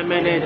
MNA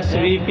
SVP،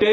2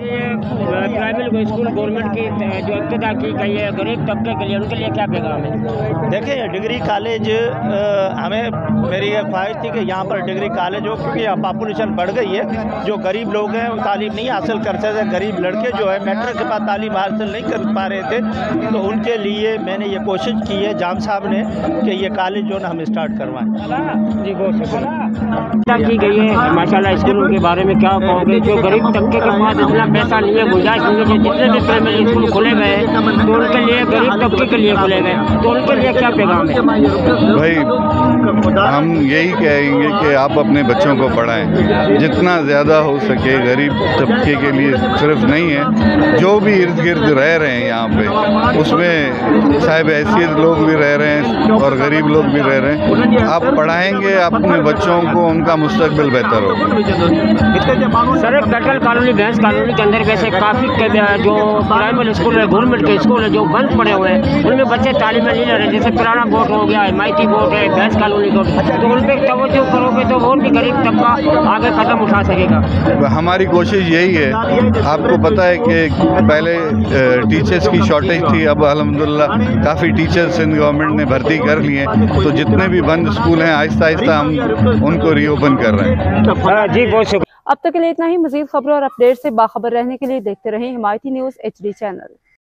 primary school government की जो इब्तिदा की गई है गरीब तबके के लिए, उनके लिए क्या पैगाम है? देखिए डिग्री कॉलेज हमें मेरी ये ख्वाहिश थी कि यहाँ पर डिग्री कॉलेज हो, क्योंकि यहाँ पॉपुलेशन बढ़ गई है। जो गरीब लोग हैं वो तालीम नहीं हासिल कर सकते, गरीब लड़के जो है मैट्रिक के बाद तालीम हासिल नहीं कर पा रहे थे, तो उनके लिए मैंने ये कोशिश की है जाम साहब ने कि ये कॉलेज जो है हम स्टार्ट करवाएं। जी बहुत शुक्रिया की गई है माशाल्लाह। स्कूलों के बारे में क्या कहोगे? जो गरीब तबके के पास इतना पैसा नहीं है, गुंजाइश नहीं है, जो जितने भी प्राइमरी स्कूल खोले गए तो उनके लिए गरीब तबके के लिए खोले गए, तो उनके लिए क्या पैगाम है? भाई हम यही कहेंगे कि आप अपने बच्चों को पढ़ाएं जितना ज़्यादा हो सके। गरीब तबके के लिए सिर्फ नहीं है, जो भी इर्द गिर्द रह रहे हैं यहाँ पे, उसमें साहिब हैसियत लोग भी रह रहे हैं और गरीब लोग भी रह रहे हैं। आप पढ़ाएंगे अपने बच्चों को, उनका मुस्तकबिल बेहतर होगा। सर एक कटल कॉलोनी भैंस कॉलोनी के अंदर वैसे काफ़ी जो प्राइमरी स्कूल है, गवर्नमेंट के स्कूल है जो बंद पड़े हुए हैं, उनमें बच्चे तालीम नहीं ले रहे, जैसे पुराना बोर्ड हो गया, MIT बोर्ड है, भैंस कॉलोनी बोर्ड, तो उन पर तवज्जो करोगे तो और भी गरीब तबका आगे कदम उठा सकेगा। हमारी कोशिश यही है। आपको पता है कि पहले टीचर्स की शॉर्टेज थी, अब अल्हम्दुलिल्लाह काफ़ी टीचर्स सिंध गवर्नमेंट ने भर्ती कर लिए, तो जितने भी बंद स्कूल हैं आहिस्ता आहिस्ता हम उनको रीओपन कर रहे हैं। जी बहुत शुक्रिया। अब तक के लिए इतना ही। मजीद खबरों और अपडेट से बाखबर रहने के लिए देखते रहें हिमायती न्यूज़ HD चैनल।